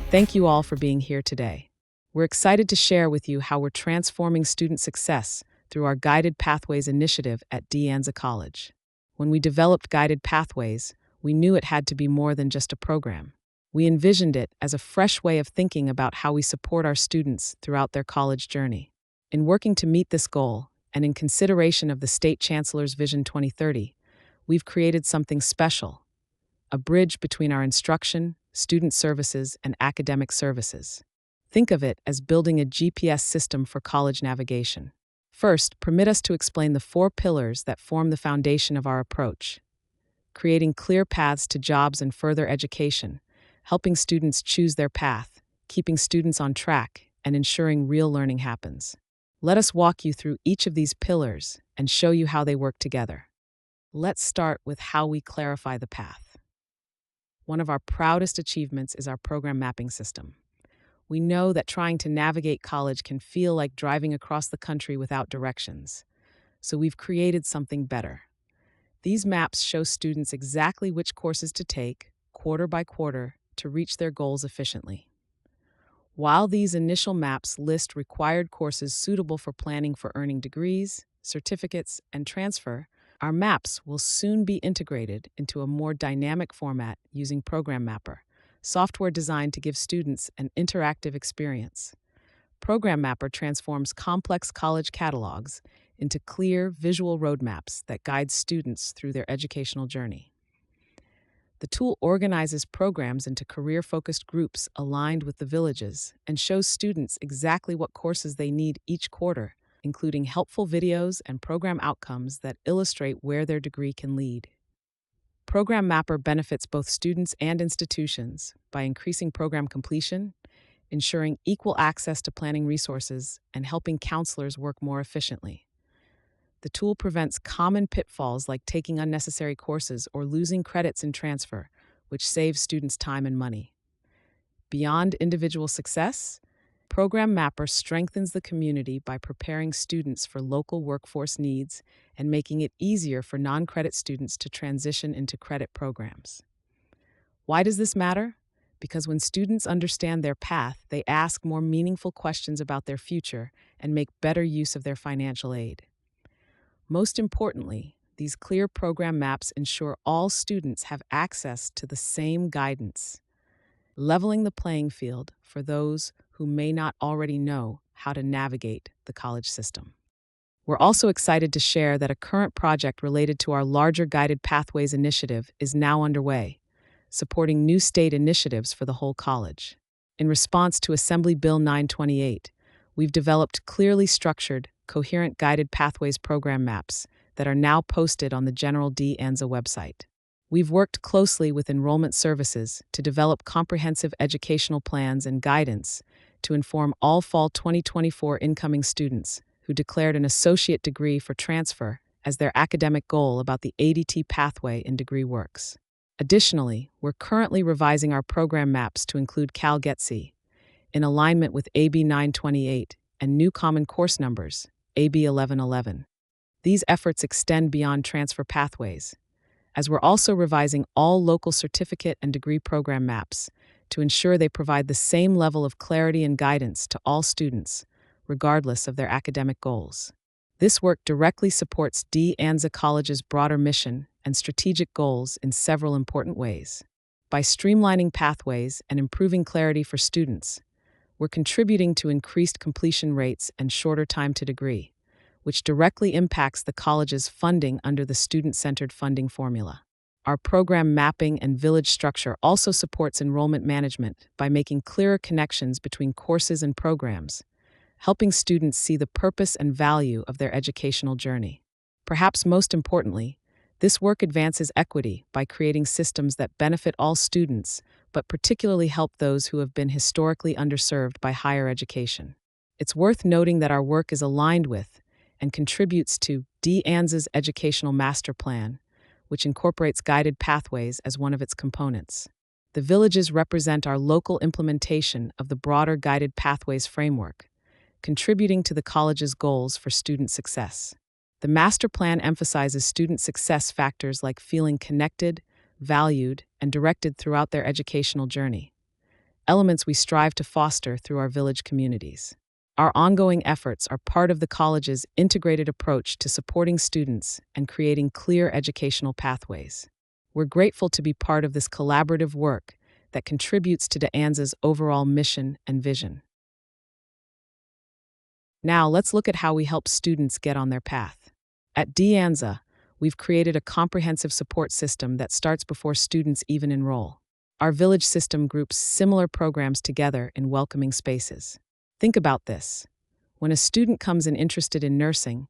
Thank you all for being here today. We're excited to share with you how we're transforming student success through our Guided Pathways initiative at Anza College. When we developed Guided Pathways, we knew it had to be more than just a program. We envisioned it as a fresh way of thinking about how we support our students throughout their college journey. In working to meet this goal, and in consideration of the State Chancellor's Vision 2030, we've created something special, a bridge between our instruction, student services, and academic services. Think of it as building a GPS system for college navigation. First, permit us to explain the 4 pillars that form the foundation of our approach: creating clear paths to jobs and further education, helping students choose their path, keeping students on track, and ensuring real learning happens. Let us walk you through each of these pillars and show you how they work together. Let's start with how we clarify the path. One of our proudest achievements is our program mapping system. We know that trying to navigate college can feel like driving across the country without directions, so we've created something better. These maps show students exactly which courses to take, quarter by quarter, to reach their goals efficiently. While these initial maps list required courses suitable for planning for earning degrees, certificates, and transfer, our maps will soon be integrated into a more dynamic format using Program Mapper, software designed to give students an interactive experience. Program Mapper transforms complex college catalogs into clear, visual roadmaps that guide students through their educational journey. The tool organizes programs into career-focused groups aligned with the villages and shows students exactly what courses they need each quarter, including helpful videos and program outcomes that illustrate where their degree can lead. Program Mapper benefits both students and institutions by increasing program completion, ensuring equal access to planning resources, and helping counselors work more efficiently. The tool prevents common pitfalls like taking unnecessary courses or losing credits in transfer, which saves students time and money. Beyond individual success, Program Mapper strengthens the community by preparing students for local workforce needs and making it easier for non-credit students to transition into credit programs. Why does this matter? Because when students understand their path, they ask more meaningful questions about their future and make better use of their financial aid. Most importantly, these clear program maps ensure all students have access to the same guidance, leveling the playing field for those who may not already know how to navigate the college system. We're also excited to share that a current project related to our larger Guided Pathways initiative is now underway, supporting new state initiatives for the whole college. In response to Assembly Bill 928, we've developed clearly structured, coherent Guided Pathways program maps that are now posted on the General Anza website. We've worked closely with enrollment services to develop comprehensive educational plans and guidance to inform all fall 2024 incoming students who declared an associate degree for transfer as their academic goal about the ADT pathway in degree works. Additionally, we're currently revising our program maps to include Cal GETC, in alignment with AB 928 and new common course numbers, AB 1111. These efforts extend beyond transfer pathways, as we're also revising all local certificate and degree program maps to ensure they provide the same level of clarity and guidance to all students, regardless of their academic goals. This work directly supports Anza College's broader mission and strategic goals in several important ways. By streamlining pathways and improving clarity for students, we're contributing to increased completion rates and shorter time to degree, which directly impacts the college's funding under the student-centered funding formula. Our program mapping and village structure also supports enrollment management by making clearer connections between courses and programs, helping students see the purpose and value of their educational journey. Perhaps most importantly, this work advances equity by creating systems that benefit all students, but particularly help those who have been historically underserved by higher education. It's worth noting that our work is aligned with and contributes to Anza's Educational Master Plan, which incorporates Guided Pathways as one of its components. The villages represent our local implementation of the broader Guided Pathways framework, contributing to the college's goals for student success. The master plan emphasizes student success factors like feeling connected, valued, and directed throughout their educational journey, elements we strive to foster through our village communities. Our ongoing efforts are part of the college's integrated approach to supporting students and creating clear educational pathways. We're grateful to be part of this collaborative work that contributes to Anza's overall mission and vision. Now, let's look at how we help students get on their path. At Anza, we've created a comprehensive support system that starts before students even enroll. Our village system groups similar programs together in welcoming spaces. Think about this. When a student comes in interested in nursing,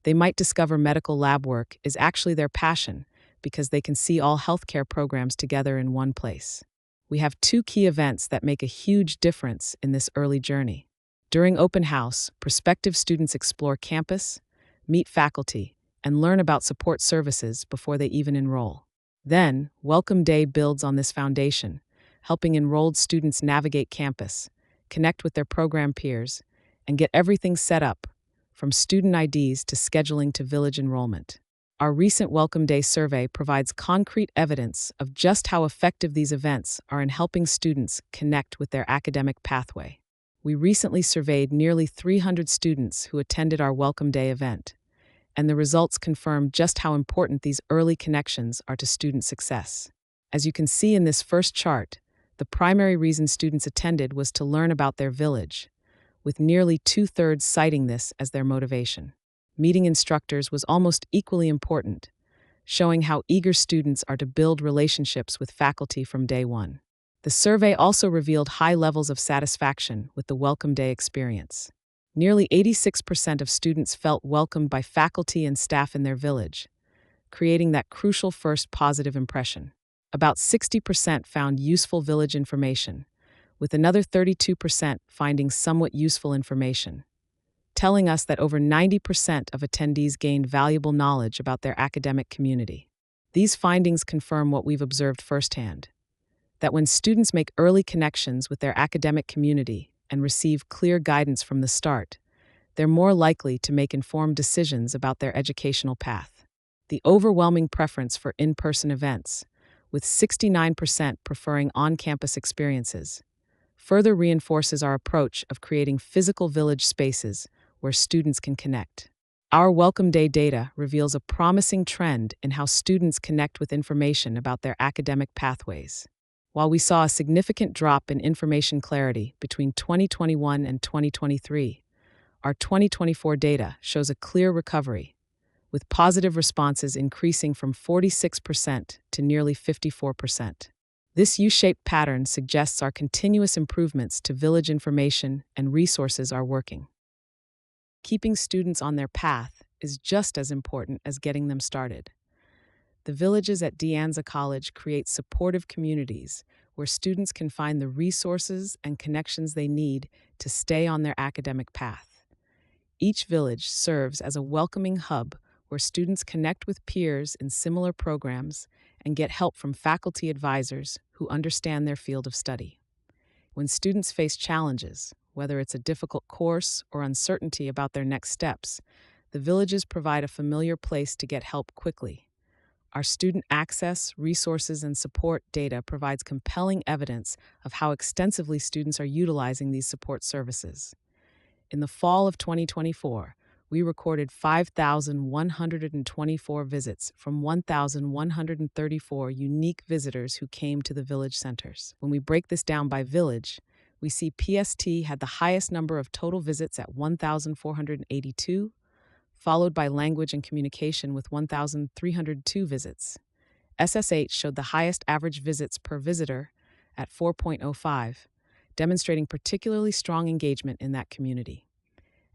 they might discover medical lab work is actually their passion because they can see all healthcare programs together in one place. We have two key events that make a huge difference in this early journey. During open house, prospective students explore campus, meet faculty, and learn about support services before they even enroll. Then, Welcome Day builds on this foundation, helping enrolled students navigate campus, connect with their program peers, and get everything set up, from student IDs to scheduling to village enrollment. Our recent Welcome Day survey provides concrete evidence of just how effective these events are in helping students connect with their academic pathway. We recently surveyed nearly 300 students who attended our Welcome Day event, and the results confirm just how important these early connections are to student success. As you can see in this first chart, the primary reason students attended was to learn about their village, with nearly 2/3 citing this as their motivation. Meeting instructors was almost equally important, showing how eager students are to build relationships with faculty from day one. The survey also revealed high levels of satisfaction with the Welcome Day experience. Nearly 86% of students felt welcomed by faculty and staff in their village, creating that crucial first positive impression. About 60% found useful village information, with another 32% finding somewhat useful information, telling us that over 90% of attendees gained valuable knowledge about their academic community. These findings confirm what we've observed firsthand, that when students make early connections with their academic community and receive clear guidance from the start, they're more likely to make informed decisions about their educational path. The overwhelming preference for in-person events, with 69% preferring on-campus experiences, further reinforces our approach of creating physical village spaces where students can connect. Our Welcome Day data reveals a promising trend in how students connect with information about their academic pathways. While we saw a significant drop in information clarity between 2021 and 2023, our 2024 data shows a clear recovery, with positive responses increasing from 46% to nearly 54%. This U-shaped pattern suggests our continuous improvements to village information and resources are working. Keeping students on their path is just as important as getting them started. The villages at Anza College create supportive communities where students can find the resources and connections they need to stay on their academic path. Each village serves as a welcoming hub where students connect with peers in similar programs and get help from faculty advisors who understand their field of study. When students face challenges, whether it's a difficult course or uncertainty about their next steps, the villages provide a familiar place to get help quickly. Our student access, resources, and support data provides compelling evidence of how extensively students are utilizing these support services. In the fall of 2024, we recorded 5,124 visits from 1,134 unique visitors who came to the village centers. When we break this down by village, we see PST had the highest number of total visits at 1,482, followed by language and communication with 1,302 visits. SSH showed the highest average visits per visitor at 4.05, demonstrating particularly strong engagement in that community.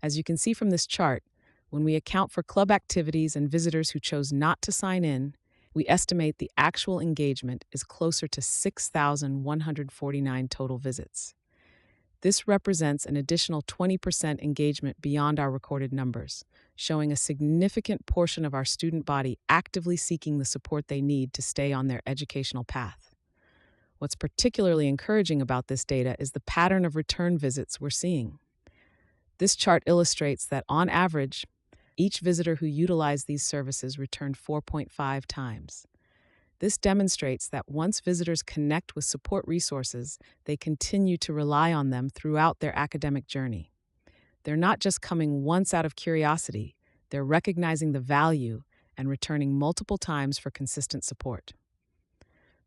As you can see from this chart, when we account for club activities and visitors who chose not to sign in, we estimate the actual engagement is closer to 6,149 total visits. This represents an additional 20% engagement beyond our recorded numbers, showing a significant portion of our student body actively seeking the support they need to stay on their educational path. What's particularly encouraging about this data is the pattern of return visits we're seeing. This chart illustrates that, on average, each visitor who utilized these services returned 4.5 times. This demonstrates that once visitors connect with support resources, they continue to rely on them throughout their academic journey. They're not just coming once out of curiosity, they're recognizing the value and returning multiple times for consistent support.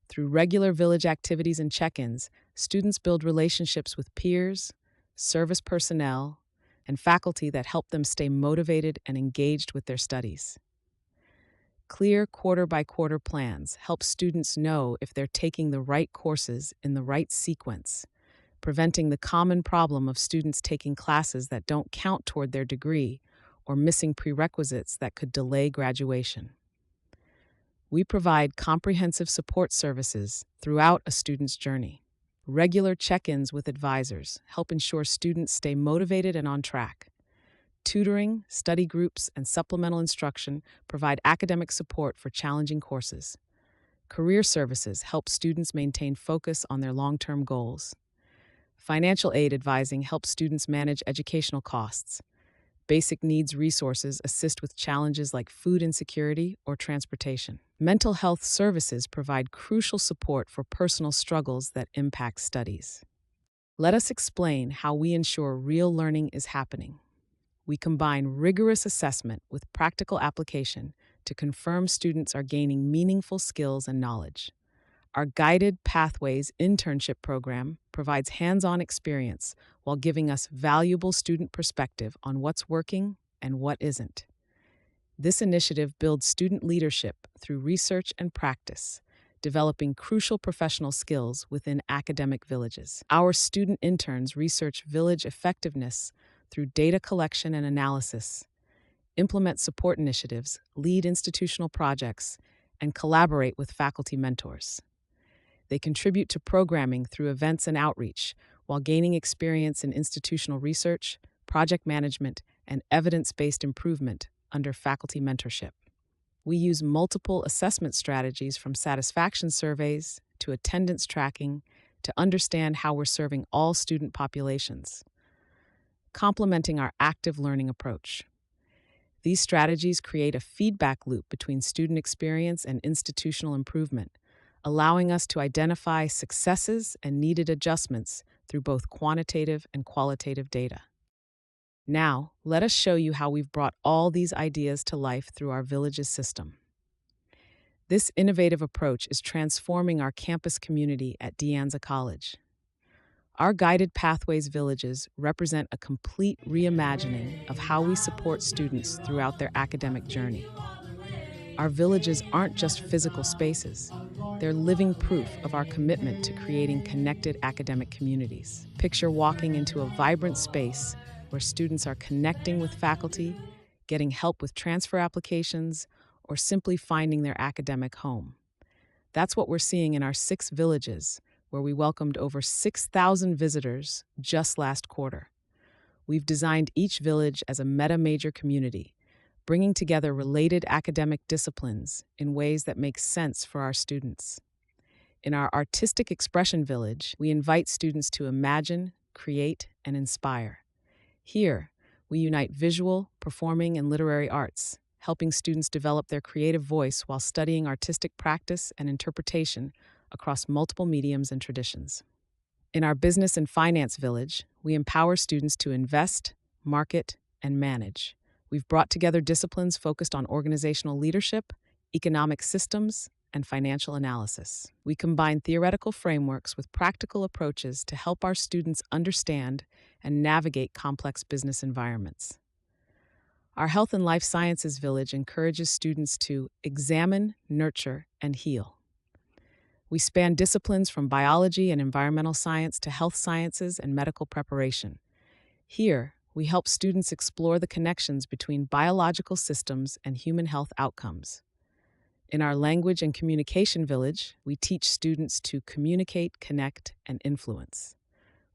Through regular village activities and check-ins, students build relationships with peers, service personnel, and faculty that help them stay motivated and engaged with their studies. Clear quarter-by-quarter plans help students know if they're taking the right courses in the right sequence, preventing the common problem of students taking classes that don't count toward their degree or missing prerequisites that could delay graduation. We provide comprehensive support services throughout a student's journey. Regular check-ins with advisors help ensure students stay motivated and on track. Tutoring, study groups, and supplemental instruction provide academic support for challenging courses. Career services help students maintain focus on their long-term goals. Financial aid advising helps students manage educational costs. Basic needs resources assist with challenges like food insecurity or transportation. Mental health services provide crucial support for personal struggles that impact studies. Let us explain how we ensure real learning is happening. We combine rigorous assessment with practical application to confirm students are gaining meaningful skills and knowledge. Our Guided Pathways internship program provides hands-on experience while giving us valuable student perspective on what's working and what isn't. This initiative builds student leadership through research and practice, developing crucial professional skills within academic villages. Our student interns research village effectiveness through data collection and analysis, implement support initiatives, lead institutional projects, and collaborate with faculty mentors. They contribute to programming through events and outreach, while gaining experience in institutional research, project management, and evidence-based improvement under faculty mentorship. We use multiple assessment strategies from satisfaction surveys to attendance tracking to understand how we're serving all student populations, complementing our active learning approach. These strategies create a feedback loop between student experience and institutional improvement, allowing us to identify successes and needed adjustments through both quantitative and qualitative data. Now, let us show you how we've brought all these ideas to life through our villages system. This innovative approach is transforming our campus community at Anza College. Our Guided Pathways villages represent a complete reimagining of how we support students throughout their academic journey. Our villages aren't just physical spaces. They're living proof of our commitment to creating connected academic communities. Picture walking into a vibrant space where students are connecting with faculty, getting help with transfer applications, or simply finding their academic home. That's what we're seeing in our 6 villages, where we welcomed over 6,000 visitors just last quarter. We've designed each village as a meta-major community, bringing together related academic disciplines in ways that make sense for our students. In our Artistic Expression Village, we invite students to imagine, create, and inspire. Here, we unite visual, performing, and literary arts, helping students develop their creative voice while studying artistic practice and interpretation across multiple mediums and traditions. In our Business and Finance Village, we empower students to invest, market, and manage. We've brought together disciplines focused on organizational leadership, economic systems, and financial analysis. We combine theoretical frameworks with practical approaches to help our students understand and navigate complex business environments. Our Health and Life Sciences Village encourages students to examine, nurture, and heal. We span disciplines from biology and environmental science to health sciences and medical preparation. Here, we help students explore the connections between biological systems and human health outcomes. In our Language and Communication Village, we teach students to communicate, connect, and influence.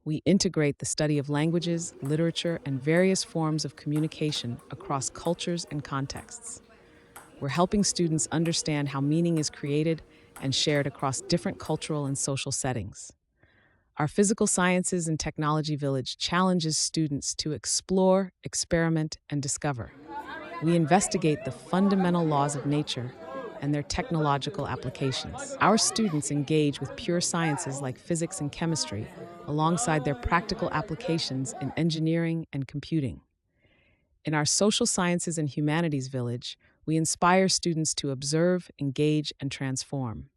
We integrate the study of languages, literature, and various forms of communication across cultures and contexts. We're helping students understand how meaning is created and shared across different cultural and social settings. Our physical sciences and technology village challenges students to explore, experiment, and discover. We investigate the fundamental laws of nature and their technological applications. Our students engage with pure sciences like physics and chemistry, alongside their practical applications in engineering and computing. In our social sciences and humanities village, we inspire students to observe, engage, and transform.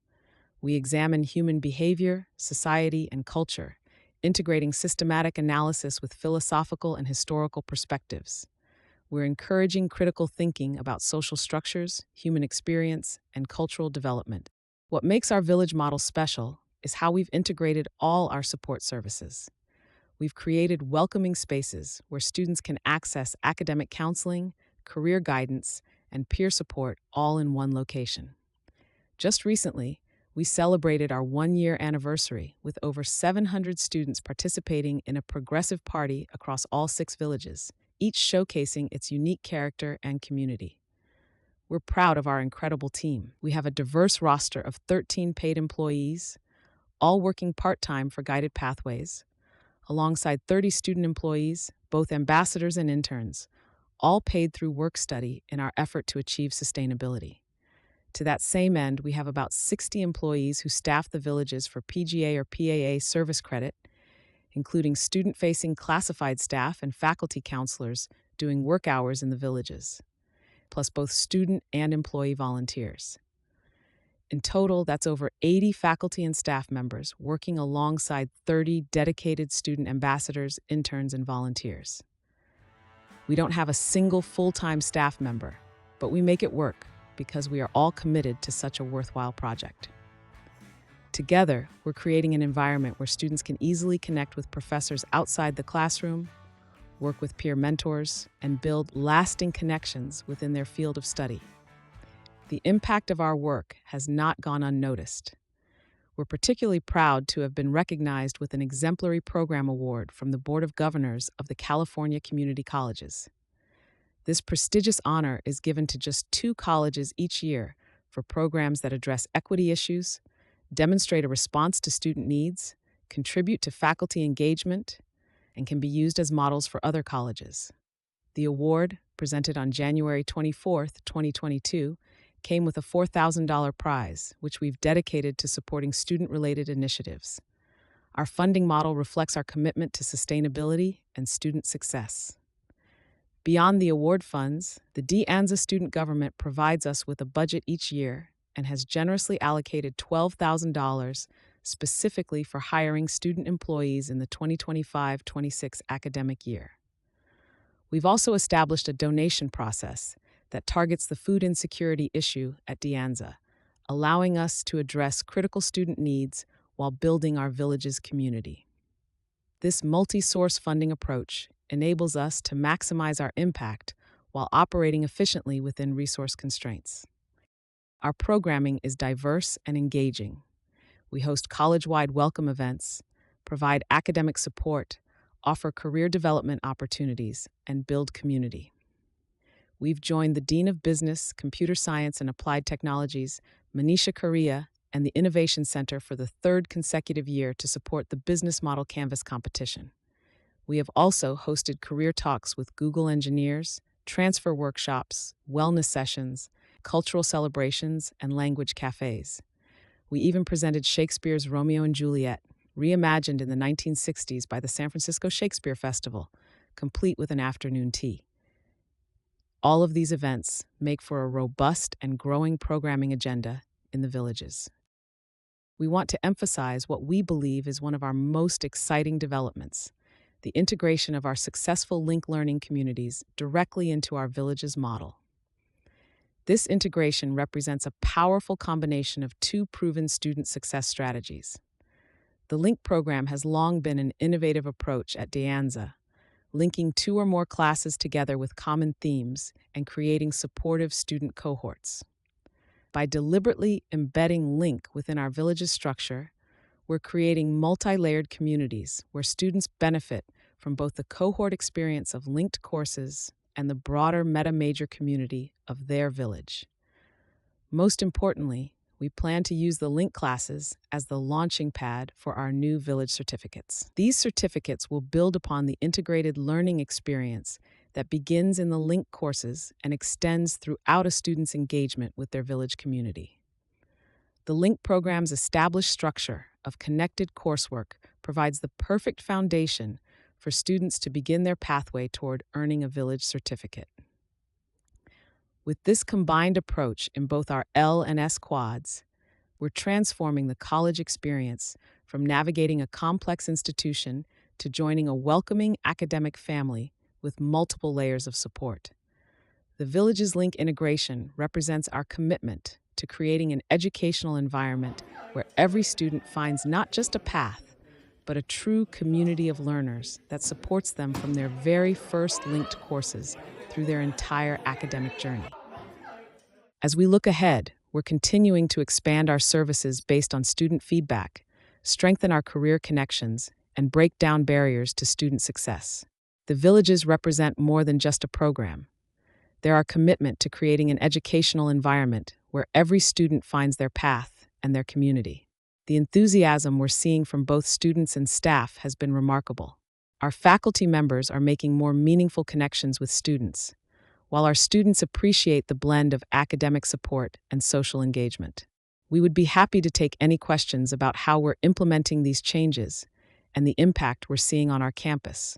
We examine human behavior, society, and culture, integrating systematic analysis with philosophical and historical perspectives. We're encouraging critical thinking about social structures, human experience, and cultural development. What makes our village model special is how we've integrated all our support services. We've created welcoming spaces where students can access academic counseling, career guidance, and peer support all in one location. Just recently, we celebrated our one-year anniversary with over 700 students participating in a progressive party across all 6 villages, each showcasing its unique character and community. We're proud of our incredible team. We have a diverse roster of 13 paid employees, all working part-time for Guided Pathways, alongside 30 student employees, both ambassadors and interns, all paid through work study in our effort to achieve sustainability. To that same end, we have about 60 employees who staff the villages for PGA or PAA service credit, including student-facing classified staff and faculty counselors doing work hours in the villages, plus both student and employee volunteers. In total, that's over 80 faculty and staff members working alongside 30 dedicated student ambassadors, interns, and volunteers. We don't have a single full-time staff member, but we make it work because we are all committed to such a worthwhile project. Together, we're creating an environment where students can easily connect with professors outside the classroom, work with peer mentors, and build lasting connections within their field of study. The impact of our work has not gone unnoticed. We're particularly proud to have been recognized with an Exemplary Program Award from the Board of Governors of the California Community Colleges. This prestigious honor is given to just 2 colleges each year for programs that address equity issues, demonstrate a response to student needs, contribute to faculty engagement, and can be used as models for other colleges. The award, presented on January 24, 2022, came with a $4,000 prize, which we've dedicated to supporting student-related initiatives. Our funding model reflects our commitment to sustainability and student success. Beyond the award funds, the Anza student government provides us with a budget each year and has generously allocated $12,000 specifically for hiring student employees in the 2025-26 academic year. We've also established a donation process that targets the food insecurity issue at Anza, allowing us to address critical student needs while building our village's community. This multi-source funding approach enables us to maximize our impact while operating efficiently within resource constraints. Our programming is diverse and engaging. We host college-wide welcome events, provide academic support, offer career development opportunities, and build community. We've joined the Dean of Business, Computer Science, and Applied Technologies, Manisha Korea, and the Innovation Center for the 3rd consecutive year to support the Business Model Canvas competition. We have also hosted career talks with Google engineers, transfer workshops, wellness sessions, cultural celebrations, and language cafes. We even presented Shakespeare's Romeo and Juliet, reimagined in the 1960s by the San Francisco Shakespeare Festival, complete with an afternoon tea. All of these events make for a robust and growing programming agenda in the villages. We want to emphasize what we believe is one of our most exciting developments: the integration of our successful Link learning communities directly into our village's model. This integration represents a powerful combination of 2 proven student success strategies. The Link program has long been an innovative approach at Anza, linking 2 or more classes together with common themes and creating supportive student cohorts. By deliberately embedding Link within our village's structure, we're creating multi-layered communities where students benefit from both the cohort experience of linked courses and the broader meta-major community of their village. Most importantly, we plan to use the Link classes as the launching pad for our new village certificates. These certificates will build upon the integrated learning experience that begins in the Link courses and extends throughout a student's engagement with their village community. The Link program's established structure of connected coursework provides the perfect foundation for students to begin their pathway toward earning a village certificate. With this combined approach in both our L and S quads, we're transforming the college experience from navigating a complex institution to joining a welcoming academic family with multiple layers of support. The Villages Link integration represents our commitment to creating an educational environment where every student finds not just a path, but a true community of learners that supports them from their very first linked courses through their entire academic journey. As we look ahead, we're continuing to expand our services based on student feedback, strengthen our career connections, and break down barriers to student success. The Villages represent more than just a program. They're our commitment to creating an educational environment where every student finds their path and their community. The enthusiasm we're seeing from both students and staff has been remarkable. Our faculty members are making more meaningful connections with students, while our students appreciate the blend of academic support and social engagement. We would be happy to take any questions about how we're implementing these changes and the impact we're seeing on our campus.